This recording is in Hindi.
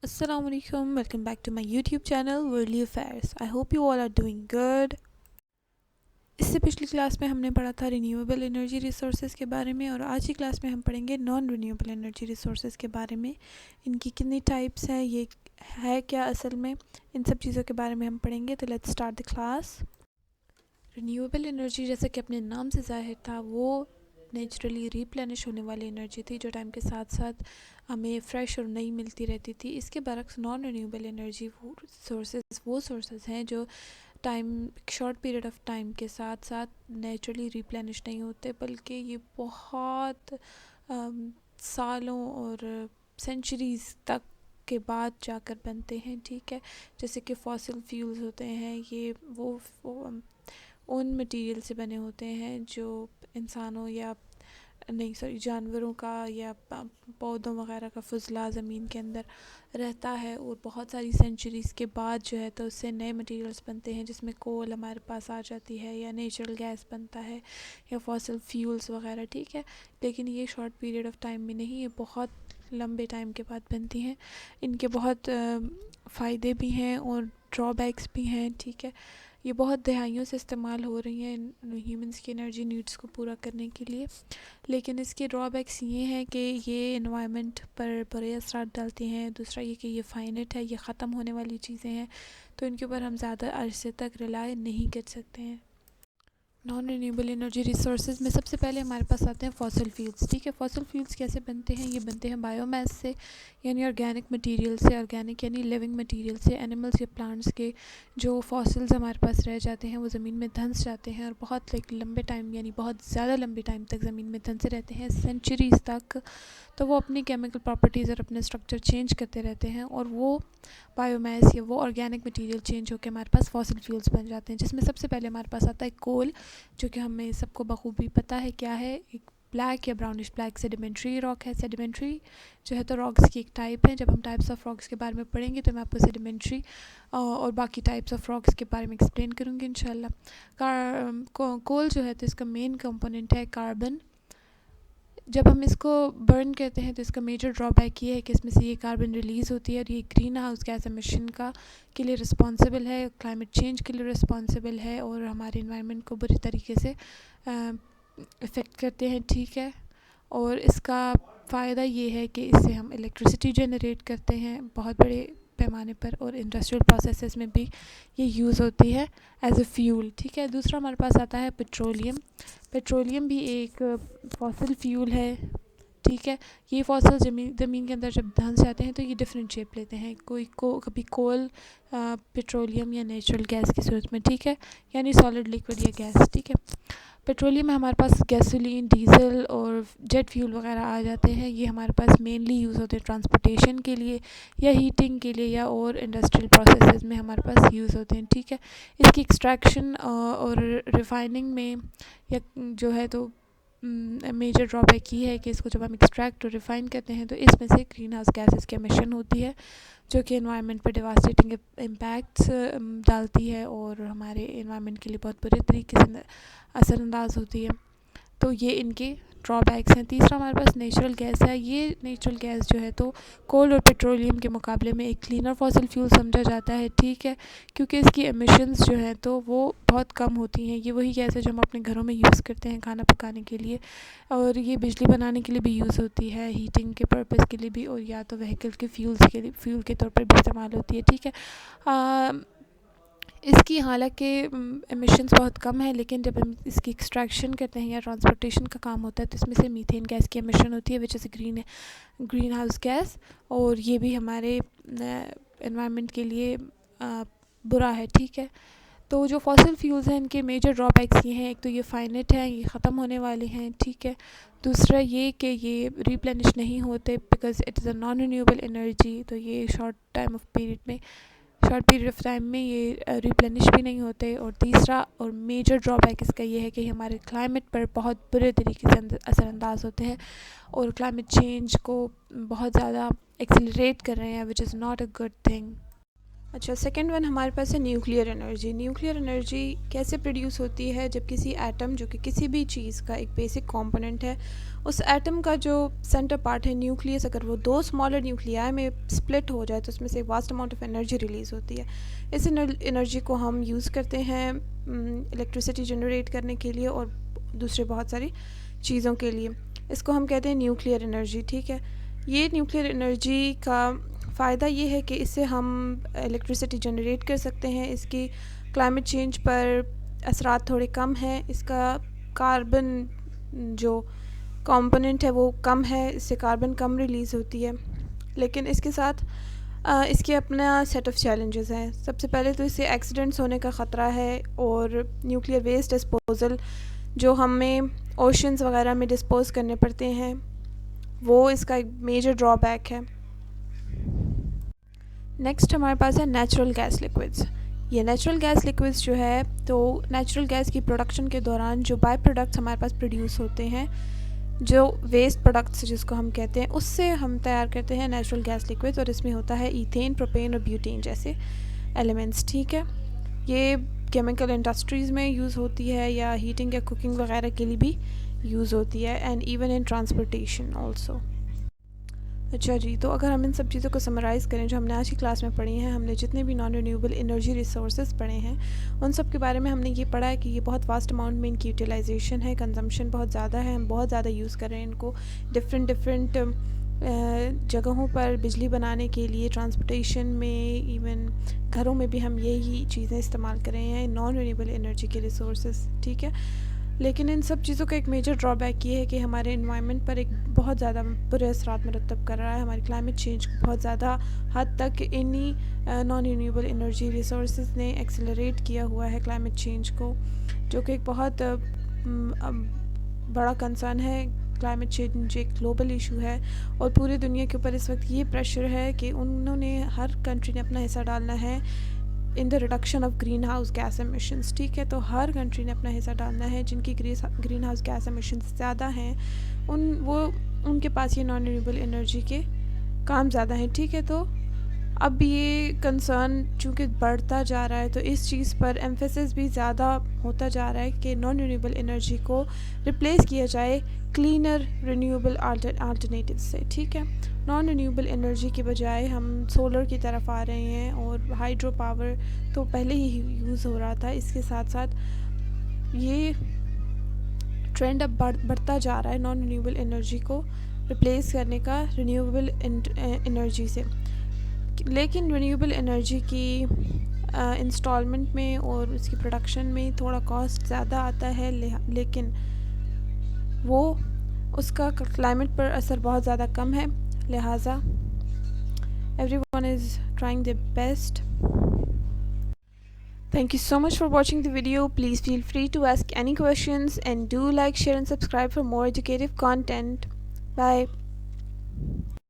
Assalamu alaikum, welcome back to my YouTube channel Worldly Affairs. I hope you all are doing good. इससे पिछली क्लास में हमने पढ़ा था रिन्यूएबल एनर्जी रिसोर्सेज के बारे में और आज की क्लास में हम पढ़ेंगे नॉन रिन्यूएबल एनर्जी रिसोर्सेज के बारे में। इनकी कितनी टाइप्स हैं, ये है क्या असल में, इन सब चीज़ों के बारे में हम पढ़ेंगे। तो let's start the class. Renewable energy जैसे कि अपने नाम से जाहिर था, वो नेचुरली रिप्लेनिश होने वाली एनर्जी थी जो टाइम के साथ साथ हमें फ्रेश और नई मिलती रहती थी। इसके बरक्स नॉन रिन्यूएबल एनर्जी वो सोर्सेज हैं जो time short period of time के साथ साथ नेचुरली रिप्लेनिश नहीं होते, बल्कि ये बहुत सालों और सेंचुरीज़ तक के बाद जाकर बनते हैं। ठीक है, जैसे कि फॉसिल फ्यूल्स होते हैं, ये वो उन मटेरियल से बने होते हैं जो इंसानों या नहीं सॉरी जानवरों का या पौधों वगैरह का फजला ज़मीन के अंदर रहता है और बहुत सारी सेंचुरीज़ के बाद जो है तो उससे नए मटेरियल्स बनते हैं, जिसमें कोल हमारे पास आ जाती है या नेचुरल गैस बनता है या फॉसिल फ्यूल्स वगैरह। ठीक है, लेकिन ये शॉर्ट पीरियड ऑफ टाइम में नहीं, ये बहुत लंबे टाइम के बाद बनती हैं। इनके बहुत फ़ायदे भी हैं और ड्रॉबैक्स भी हैं। ठीक है, ये बहुत दहाइयों से इस्तेमाल हो रही हैं ह्यूमंस की एनर्जी नीड्स को पूरा करने के लिए, लेकिन इसके ड्रॉबैक्स ये हैं कि ये एनवायरनमेंट पर बुरे असर डालती हैं। दूसरा ये कि ये फाइनेट है, ये ख़त्म होने वाली चीज़ें हैं, तो इनके ऊपर हम ज़्यादा अरसे तक रिलाय नहीं कर सकते हैं। नॉन रिन्यूएबल एनर्जी रिसोर्सेज में सबसे पहले हमारे पास आते हैं फॉसिल फ्यूल्स। ठीक है, फॉसिल फ्यूल्स कैसे बनते हैं? ये बनते हैं बायोमास से, यानी ऑर्गेनिक मटेरियल से। ऑर्गेनिक यानी लिविंग मटेरियल से, एनिमल्स या प्लांट्स के जो फॉसिल्स हमारे पास रह जाते हैं वो ज़मीन में धंस जाते हैं और बहुत लंबे टाइम यानी बहुत ज़्यादा लंबे टाइम तक ज़मीन में धंसे रहते हैं, सेंचुरीज़ तक। तो वो अपनी केमिकल प्रॉपर्टीज़ और अपने स्ट्रक्चर चेंज करते रहते हैं और वो बायोमास या वो ऑर्गेनिक मटेरियल चेंज होकर हमारे पास फॉसिल फ्यूल्स बन जाते हैं, जिसमें सबसे पहले हमारे पास आता है कोल, जो कि हमें सबको बखूबी पता है क्या है। एक ब्लैक या ब्राउनिश ब्लैक सेडिमेंट्री रॉक है। सेडिमेंट्री जो है तो रॉक्स की एक टाइप है। जब हम टाइप्स ऑफ रॉक्स के बारे में पढ़ेंगे तो मैं आपको सेडिमेंट्री और बाकी टाइप्स ऑफ रॉक्स के बारे में एक्सप्लेन करूँगी इंशाल्लाह। कोल जो है तो इसका मेन कंपोनेंट है कार्बन। जब हम इसको बर्न करते हैं तो इसका मेजर ड्रॉबैक ये है कि इसमें से ये कार्बन रिलीज़ होती है और ये ग्रीन हाउस गैस एमिशन का के लिए रिस्पॉन्सिबल है, क्लाइमेट चेंज के लिए रिस्पॉन्सिबल है और हमारे इन्वायरमेंट को बुरी तरीके से इफ़ेक्ट करते हैं। ठीक है, और इसका फ़ायदा ये है कि इससे हम इलेक्ट्रिसिटी जनरेट करते हैं बहुत बड़े पैमाने पर और इंडस्ट्रियल प्रोसेसेस में भी ये यूज़ होती है एज अ फ्यूल। ठीक है, दूसरा हमारे पास आता है पेट्रोलियम। पेट्रोलियम भी एक फॉसिल फ्यूल है। ठीक है, ये फॉसिल ज़मीन के अंदर जब धंस जाते हैं तो ये डिफरेंट शेप लेते हैं, कभी कोल, पेट्रोलियम या नेचुरल गैस की सूरत में। ठीक है, यानी सॉलिड, लिक्विड या गैस। ठीक है, पेट्रोलियम में हमारे पास गैसोलीन, डीजल और जेट फ्यूल वगैरह आ जाते हैं। ये हमारे पास मेनली यूज़ होते हैं ट्रांसपोर्टेशन के लिए या हीटिंग के लिए या और इंडस्ट्रियल प्रोसेसेस में हमारे पास यूज़ होते हैं। ठीक है, इसकी एक्सट्रैक्शन और रिफाइनिंग में या जो है तो मेजर ड्रॉबैक ये है कि इसको जब हम एक्सट्रैक्ट और रिफ़ाइन करते हैं तो इसमें से ग्रीन हाउस गैसेस की एमिशन होती है, जो कि एनवायरनमेंट पर डिवास्टेटिंग इम्पैक्ट्स डालती है और हमारे एनवायरनमेंट के लिए बहुत बुरे तरीके से असरअंदाज होती है। तो ये इनके ड्रॉबैक्स हैं। तीसरा हमारे पास नेचुरल गैस है। ये नेचुरल गैस जो है तो कोल और पेट्रोलियम के मुकाबले में एक क्लीनर फॉसिल फ्यूल समझा जाता है। ठीक है, क्योंकि इसकी एमिशंस जो हैं तो वो बहुत कम होती हैं। ये वही गैस है जो हम अपने घरों में यूज़ करते हैं खाना पकाने के लिए, और ये बिजली बनाने के लिए भी यूज़ होती है, हीटिंग के पर्पज़ के लिए भी, और या तो व्हीकल के फ्यूल के तौर पर भी इस्तेमाल होती है। ठीक है, इसकी हालांकि एमिशंस बहुत कम है, लेकिन जब हम इसकी एक्सट्रैक्शन करते हैं या ट्रांसपोर्टेशन का काम होता है तो इसमें से मीथेन गैस की एमिशन होती है, which is green house gas, और ये भी हमारे एनवायरनमेंट के लिए बुरा है। ठीक है, तो जो फॉसिल फ्यूल्स हैं इनके मेजर ड्रॉबैक्स ये हैं, एक तो ये फाइनेट हैं, ये ख़त्म होने वाले हैं। ठीक है, दूसरा ये कि ये रिप्लेनिश नहीं होते because it is a non renewable energy, तो ये शॉर्ट पीरियड ऑफ टाइम में ये रिप्लेनिश भी नहीं होते। और तीसरा और मेजर ड्रॉबैक इसका ये है कि हमारे क्लाइमेट पर बहुत बुरे तरीके से असरअंदाज होते हैं और क्लाइमेट चेंज को बहुत ज़्यादा एक्सेलरेट कर रहे हैं, which is not a good thing. अच्छा, सेकंड वन हमारे पास है न्यूक्लियर एनर्जी। न्यूक्लियर एनर्जी कैसे प्रोड्यूस होती है? जब किसी एटम, जो कि किसी भी चीज़ का एक बेसिक कंपोनेंट है, उस एटम का जो सेंटर पार्ट है न्यूक्लियस, अगर वो दो स्मॉलर न्यूक्लियाई में स्प्लिट हो जाए तो उसमें से vast amount of energy release होती है। इस एनर्जी को हम यूज़ करते हैं इलेक्ट्रिसिटी जनरेट करने के लिए और दूसरे बहुत सारी चीज़ों के लिए। इसको हम कहते हैं न्यूक्लियर एनर्जी, ठीक है। ये न्यूक्लियर एनर्जी का फ़ायदा ये है कि इससे हम इलेक्ट्रिसिटी जनरेट कर सकते हैं। इसकी क्लाइमेट चेंज पर असरात थोड़े कम हैं। इसका कार्बन जो कंपोनेंट है वो कम है, इससे कार्बन कम रिलीज़ होती है। लेकिन इसके साथ इसके अपना सेट ऑफ चैलेंजेस हैं। सबसे पहले तो इससे एक्सीडेंट्स होने का ख़तरा है, और न्यूक्लियर वेस्ट डिस्पोज़ल जो हमें ओशंस वगैरह में डिस्पोज़ करने पड़ते हैं, वो इसका एक मेजर ड्रॉबैक है। नेक्स्ट हमारे पास है नेचुरल गैस लिक्विड्स। ये नेचुरल गैस लिक्विड्स जो है, तो नेचुरल गैस की प्रोडक्शन के दौरान जो बाय प्रोडक्ट्स हमारे पास प्रोड्यूस होते हैं, जो वेस्ट प्रोडक्ट्स जिसको हम कहते हैं, उससे हम तैयार करते हैं नेचुरल गैस लिक्विड्स। और इसमें होता है ईथेन, प्रोपेन और ब्यूटेन जैसे एलिमेंट्स, ठीक है। ये केमिकल इंडस्ट्रीज़ में यूज़ होती है या हीटिंग या कुकिंग वगैरह के लिए भी यूज़ होती है, and even in transportation also. अच्छा जी, तो अगर हम इन सब चीज़ों को समराइज़ करें जो हमने आज की क्लास में पढ़ी हैं, हमने जितने भी नॉन रिन्यूएबल एनर्जी रिसोर्सेज पढ़े हैं, उन सब के बारे में हमने ये पढ़ा है कि ये बहुत वास्ट अमाउंट में इनकी यूटिलाइजेशन है, कंजम्पशन बहुत ज़्यादा है, हम बहुत ज़्यादा यूज़ कर रहे हैं इनको डिफरेंट जगहों पर बिजली बनाने के लिए, ट्रांसपोर्टेशन में, इवन घरों में भी हम यही चीज़ें इस्तेमाल कर रहे हैं, नॉन रिन्यूएबल एनर्जी के रिसोर्सेज, ठीक है। लेकिन इन सब चीज़ों का एक मेजर ड्रॉबैक ये है कि हमारे इन्वायरमेंट पर एक बहुत ज़्यादा बुरे असरात मरतब कर रहा है। हमारी क्लाइमेट चेंज को बहुत ज़्यादा हद तक इन्हीं नॉन रिन्यूएबल एनर्जी रिसोर्सेज ने एक्सेलरेट किया हुआ है क्लाइमेट चेंज को, जो कि एक बहुत बड़ा कंसर्न है। क्लाइमेट चेंज एक ग्लोबल इशू है, और पूरी दुनिया के ऊपर इस वक्त ये प्रेशर है कि उन्होंने, हर कंट्री ने अपना हिस्सा डालना है in the reduction of green house gas emissions, ठीक है। तो हर कंट्री ने अपना हिस्सा डालना है। जिनकी ग्रीन हाउस गैस एमिशंस ज़्यादा हैं, उनके पास ये नॉन रिन्यूएबल एनर्जी के काम ज़्यादा हैं, ठीक है। तो अब ये कंसर्न चूँकि बढ़ता जा रहा है, तो इस चीज़ पर एम्फेसिस भी ज़्यादा होता जा रहा है कि नॉन रिन्यूएबल एनर्जी को रिप्लेस किया जाए क्लीनर रिन्यूएबल अल्टरनेटिव से, ठीक है। नॉन रिन्यूएबल एनर्जी के बजाय हम सोलर की तरफ आ रहे हैं, और हाइड्रो पावर तो पहले ही यूज़ हो रहा था। इसके साथ साथ ये ट्रेंड अब बढ़ता जा रहा है नॉन रिन्यूएबल एनर्जी को रिप्लेस करने का रिन्यूएबल एनर्जी से। लेकिन रिन्यूएबल एनर्जी की इंस्टॉलमेंट में और उसकी प्रोडक्शन में थोड़ा कॉस्ट ज़्यादा आता है, लेकिन वो उसका क्लाइमेट पर असर बहुत ज़्यादा कम है। लिहाजा everyone is trying their best. Thank you so much for watching the video. Please feel free to ask any questions, and do like, share and subscribe for more educative content. Bye.